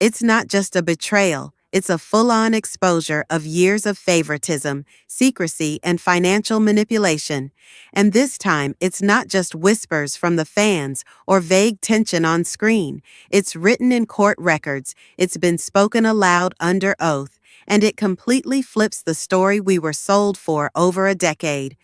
It's not just a betrayal, it's a full-on exposure of years of favoritism, secrecy, and financial manipulation. And this time, it's not just whispers from the fans or vague tension on screen. It's written in court records, it's been spoken aloud under oath, and it completely flips the story we were sold for over a decade.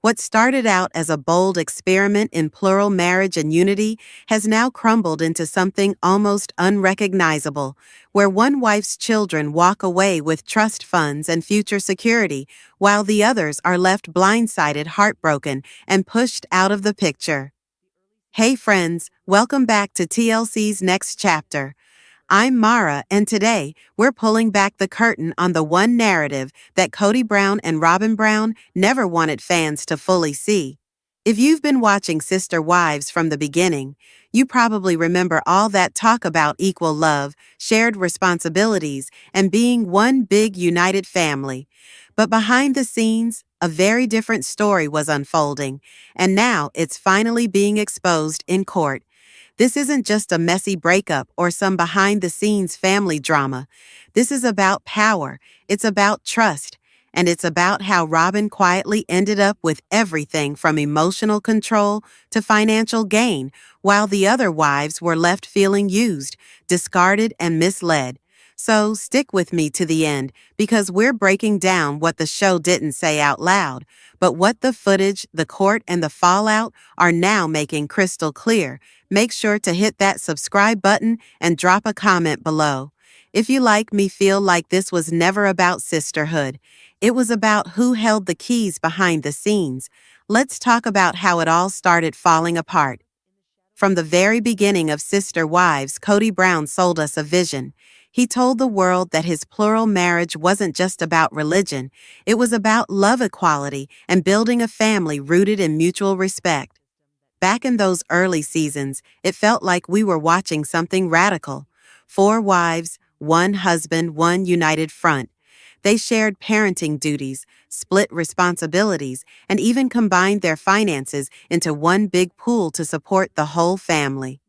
What started out as a bold experiment in plural marriage and unity has now crumbled into something almost unrecognizable, where one wife's children walk away with trust funds and future security, while the others are left blindsided, heartbroken, and pushed out of the picture. Hey friends, welcome back to TLC's Next Chapter. I'm Mara, and today, we're pulling back the curtain on the one narrative that Kody Brown and Robyn Brown never wanted fans to fully see. If you've been watching Sister Wives from the beginning, you probably remember all that talk about equal love, shared responsibilities, and being one big united family. But behind the scenes, a very different story was unfolding, and now it's finally being exposed in court. This isn't just a messy breakup or some behind-the-scenes family drama. This is about power, it's about trust, and it's about how Robyn quietly ended up with everything from emotional control to financial gain, while the other wives were left feeling used, discarded, and misled. So stick with me to the end, because we're breaking down what the show didn't say out loud, but what the footage, the court, and the fallout are now making crystal clear. Make sure to hit that subscribe button and drop a comment below. If you like me, feel like this was never about sisterhood. It was about who held the keys behind the scenes. Let's talk about how it all started falling apart. From the very beginning of Sister Wives, Kody Brown sold us a vision. He told the world that his plural marriage wasn't just about religion, it was about love equality and building a family rooted in mutual respect. Back in those early seasons, it felt like we were watching something radical. 4 wives, 1 husband, 1 united front. They shared parenting duties, split responsibilities, and even combined their finances into one big pool to support the whole family.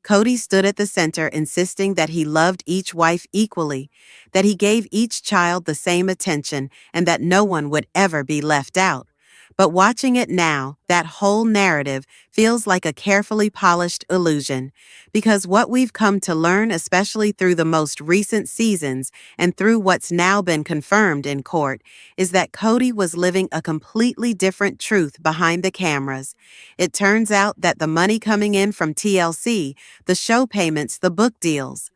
Kody stood at the center, insisting that he loved each wife equally, that he gave each child the same attention, and that no one would ever be left out. But watching it now, that whole narrative feels like a carefully polished illusion, because what we've come to learn, especially through the most recent seasons and through what's now been confirmed in court, is that Kody was living a completely different truth behind the cameras. It turns out that the money coming in from TLC, the show payments, the book deals,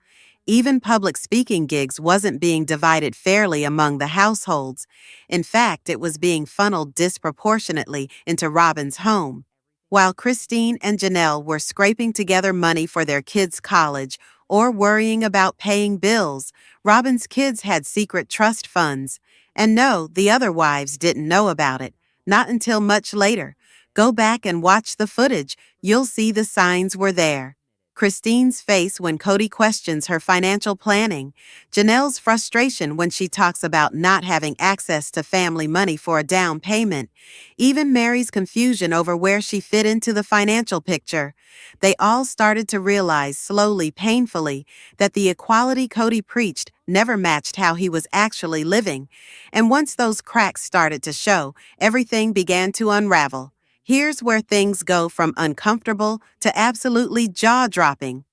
even public speaking gigs wasn't being divided fairly among the households. In fact, it was being funneled disproportionately into Robyn's home. While Christine and Janelle were scraping together money for their kids' college or worrying about paying bills, Robyn's kids had secret trust funds. And no, the other wives didn't know about it, not until much later. Go back and watch the footage, you'll see the signs were there. Christine's face when Kody questions her financial planning, Janelle's frustration when she talks about not having access to family money for a down payment, even Mary's confusion over where she fit into the financial picture. They all started to realize slowly, painfully, that the equality Kody preached never matched how he was actually living. And once those cracks started to show, everything began to unravel. Here's where things go from uncomfortable to absolutely jaw-dropping.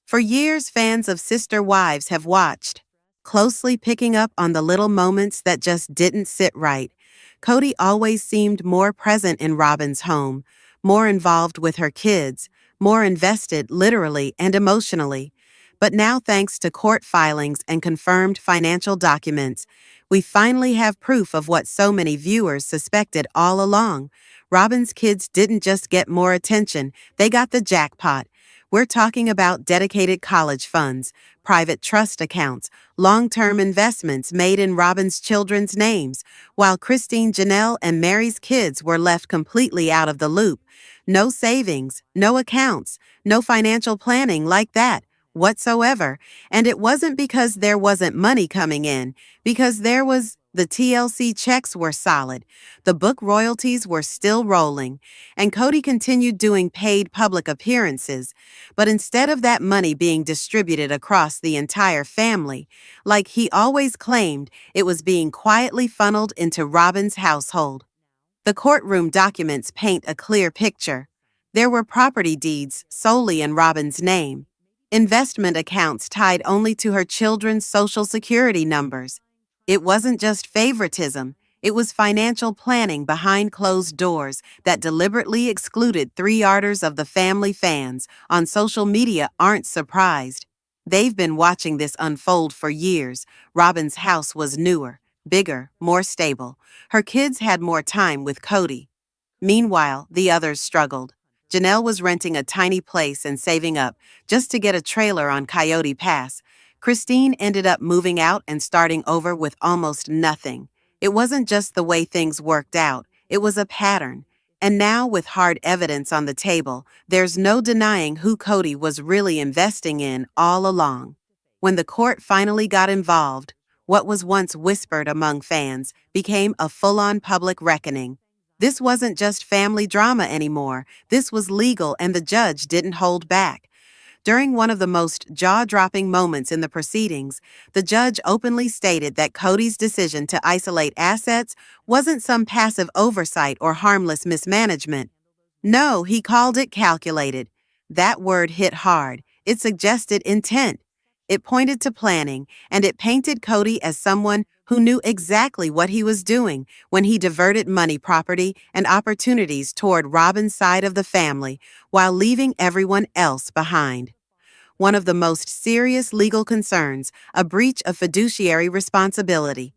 For years, fans of Sister Wives have watched, closely picking up on the little moments that just didn't sit right. Kody always seemed more present in Robyn's home, more involved with her kids, more invested literally and emotionally. But now, thanks to court filings and confirmed financial documents, we finally have proof of what so many viewers suspected all along. Robyn's kids didn't just get more attention, they got the jackpot. We're talking about dedicated college funds, private trust accounts, long-term investments made in Robyn's children's names, while Christine, Janelle, and Mary's kids were left completely out of the loop. No savings, no accounts, no financial planning like that whatsoever. And it wasn't because there wasn't money coming in, because there was The TLC checks were solid, the book royalties were still rolling, and Kody continued doing paid public appearances, but instead of that money being distributed across the entire family, like he always claimed, it was being quietly funneled into Robyn's household. The courtroom documents paint a clear picture. There were property deeds solely in Robyn's name, investment accounts tied only to her children's social security numbers. It wasn't just favoritism, it was financial planning behind closed doors that deliberately excluded 3/4 of the family. Fans on social media aren't surprised. They've been watching this unfold for years. Robyn's house was newer, bigger, more stable. Her kids had more time with Kody. Meanwhile, the others struggled. Janelle was renting a tiny place and saving up just to get a trailer on Coyote Pass. Christine ended up moving out and starting over with almost nothing. It wasn't just the way things worked out, it was a pattern. And now, with hard evidence on the table, there's no denying who Kody was really investing in all along. When the court finally got involved, what was once whispered among fans became a full-on public reckoning. This wasn't just family drama anymore, this was legal, and the judge didn't hold back. During one of the most jaw-dropping moments in the proceedings, the judge openly stated that Kody's decision to isolate assets wasn't some passive oversight or harmless mismanagement. No, he called it calculated. That word hit hard. It suggested intent. It pointed to planning, and it painted Kody as someone who knew exactly what he was doing when he diverted money, property, and opportunities toward Robyn's side of the family while leaving everyone else behind. One of the most serious legal concerns, a breach of fiduciary responsibility.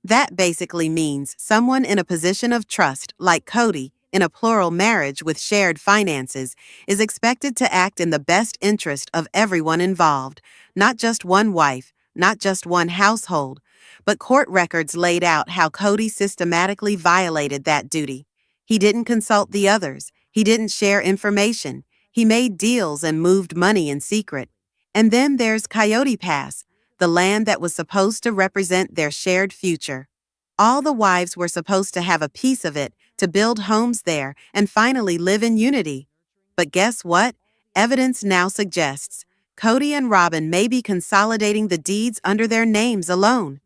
That basically means someone in a position of trust, like Kody, in a plural marriage with shared finances, is expected to act in the best interest of everyone involved, not just one wife, not just one household. But court records laid out how Kody systematically violated that duty. He didn't consult the others. He didn't share information. He made deals and moved money in secret. And then there's Coyote Pass, the land that was supposed to represent their shared future. All the wives were supposed to have a piece of it, to build homes there and finally live in unity. But guess what? Evidence now suggests Kody and Robyn may be consolidating the deeds under their names alone.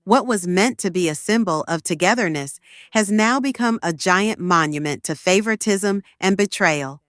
What was meant to be a symbol of togetherness has now become a giant monument to favoritism and betrayal.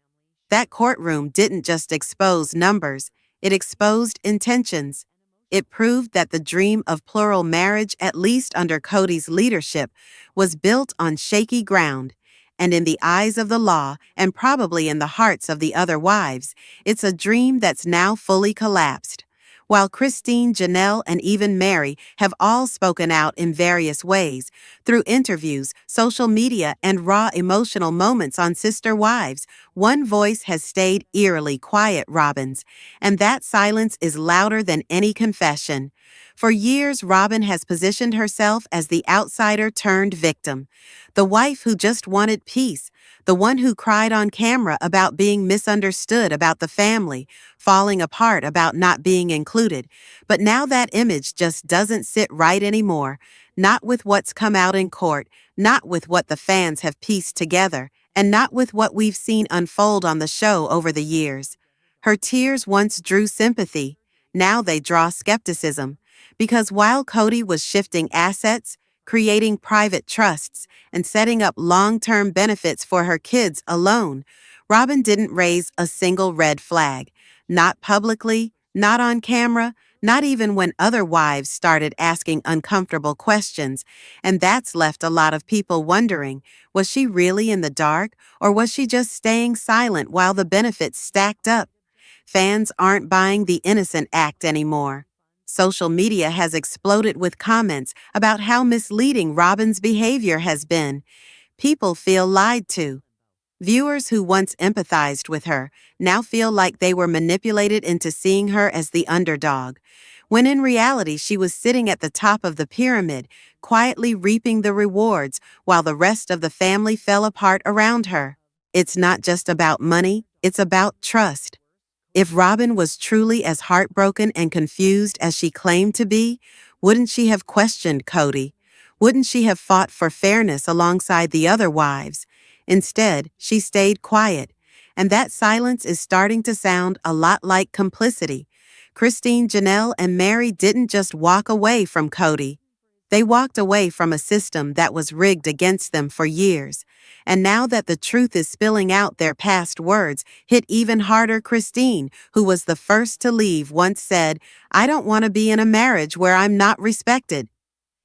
That courtroom didn't just expose numbers, it exposed intentions. It proved that the dream of plural marriage, at least under Kody's leadership, was built on shaky ground. And in the eyes of the law, and probably in the hearts of the other wives, it's a dream that's now fully collapsed. While Christine, Janelle, and even Mary have all spoken out in various ways, through interviews, social media, and raw emotional moments on Sister Wives, one voice has stayed eerily quiet: Robyn's, and that silence is louder than any confession. For years, Robyn has positioned herself as the outsider turned victim, the wife who just wanted peace, the one who cried on camera about being misunderstood, about the family falling apart, about not being included. But now that image just doesn't sit right anymore, not with what's come out in court, not with what the fans have pieced together, and not with what we've seen unfold on the show over the years. Her tears once drew sympathy, now they draw skepticism. Because while Kody was shifting assets, creating private trusts, and setting up long-term benefits for her kids alone, Robyn didn't raise a single red flag. Not publicly, not on camera, not even when other wives started asking uncomfortable questions. And that's left a lot of people wondering, was she really in the dark, or was she just staying silent while the benefits stacked up? Fans aren't buying the innocent act anymore. Social media has exploded with comments about how misleading Robyn's behavior has been. People feel lied to. Viewers who once empathized with her now feel like they were manipulated into seeing her as the underdog, when in reality she was sitting at the top of the pyramid, quietly reaping the rewards while the rest of the family fell apart around her. It's not just about money, it's about trust. If Robyn was truly as heartbroken and confused as she claimed to be, wouldn't she have questioned Kody? Wouldn't she have fought for fairness alongside the other wives? Instead, she stayed quiet, and that silence is starting to sound a lot like complicity. Christine, Janelle, and Mary didn't just walk away from Kody. They walked away from a system that was rigged against them for years. And now that the truth is spilling out, their past words hit even harder. Christine, who was the first to leave, once said, "I don't want to be in a marriage where I'm not respected."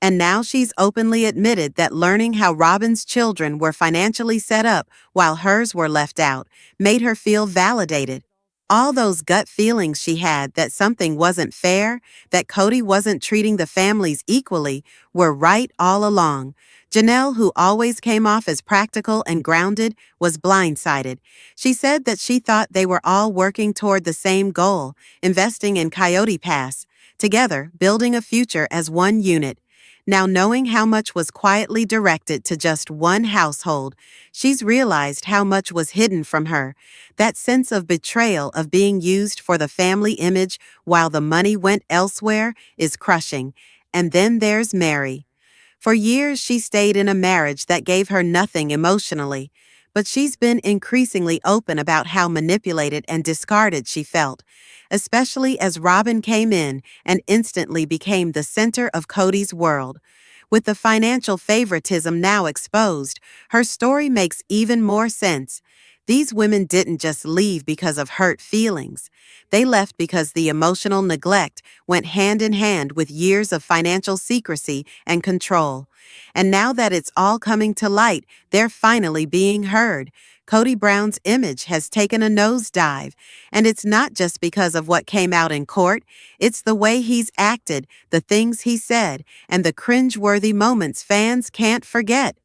And now she's openly admitted that learning how Robyn's children were financially set up while hers were left out made her feel validated. All those gut feelings she had that something wasn't fair, that Kody wasn't treating the families equally, were right all along. Janelle, who always came off as practical and grounded, was blindsided. She said that she thought they were all working toward the same goal, investing in Coyote Pass, together building a future as one unit. Now, knowing how much was quietly directed to just one household, she's realized how much was hidden from her. That sense of betrayal, of being used for the family image while the money went elsewhere, is crushing. And then there's Mary. For years, she stayed in a marriage that gave her nothing emotionally, but she's been increasingly open about how manipulated and discarded she felt, especially as Robyn came in and instantly became the center of Kody's world. With the financial favoritism now exposed, her story makes even more sense. These women didn't just leave because of hurt feelings. They left because the emotional neglect went hand in hand with years of financial secrecy and control. And now that it's all coming to light, they're finally being heard. Kody Brown's image has taken a nosedive, and it's not just because of what came out in court. It's the way he's acted, the things he said, and the cringe-worthy moments fans can't forget.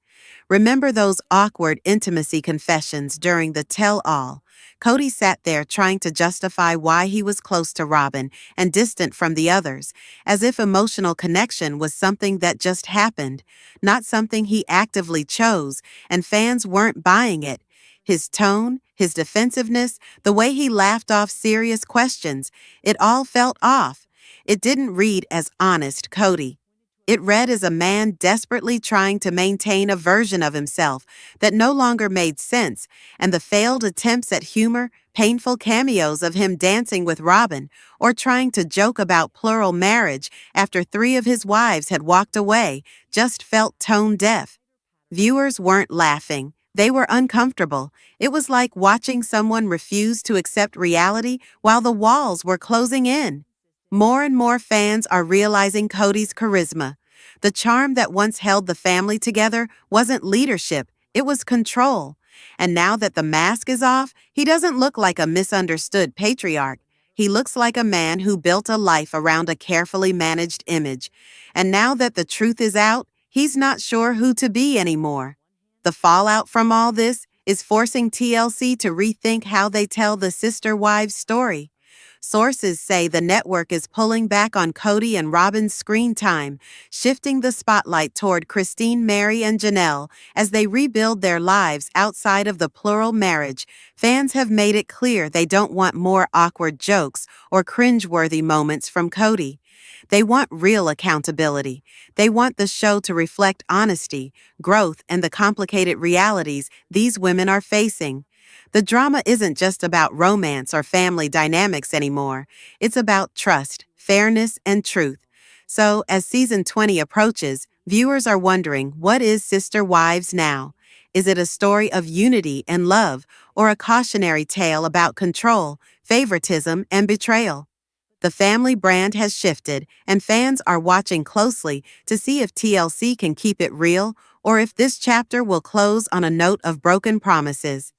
Remember those awkward intimacy confessions during the tell-all? Kody sat there trying to justify why he was close to Robyn and distant from the others, as if emotional connection was something that just happened, not something he actively chose, and fans weren't buying it. His tone, his defensiveness, the way he laughed off serious questions, it all felt off. It didn't read as honest Kody. It read as a man desperately trying to maintain a version of himself that no longer made sense, and the failed attempts at humor, painful cameos of him dancing with Robyn, or trying to joke about plural marriage after 3 of his wives had walked away, just felt tone-deaf. Viewers weren't laughing. They were uncomfortable. It was like watching someone refuse to accept reality while the walls were closing in. More and more fans are realizing Kody's charisma. The charm that once held the family together wasn't leadership, it was control. And now that the mask is off, he doesn't look like a misunderstood patriarch. He looks like a man who built a life around a carefully managed image. And now that the truth is out, he's not sure who to be anymore. The fallout from all this is forcing TLC to rethink how they tell the sister wives' story. Sources say the network is pulling back on Kody and Robyn's screen time, shifting the spotlight toward Christine, Mary, and Janelle as they rebuild their lives outside of the plural marriage. Fans have made it clear they don't want more awkward jokes or cringeworthy moments from Kody. They want real accountability. They want the show to reflect honesty, growth, and the complicated realities these women are facing. The drama isn't just about romance or family dynamics anymore. It's about trust, fairness, and truth. So, as season 20 approaches, viewers are wondering, what is Sister Wives now? Is it a story of unity and love, or a cautionary tale about control, favoritism, and betrayal? The family brand has shifted, and fans are watching closely to see if TLC can keep it real or if this chapter will close on a note of broken promises.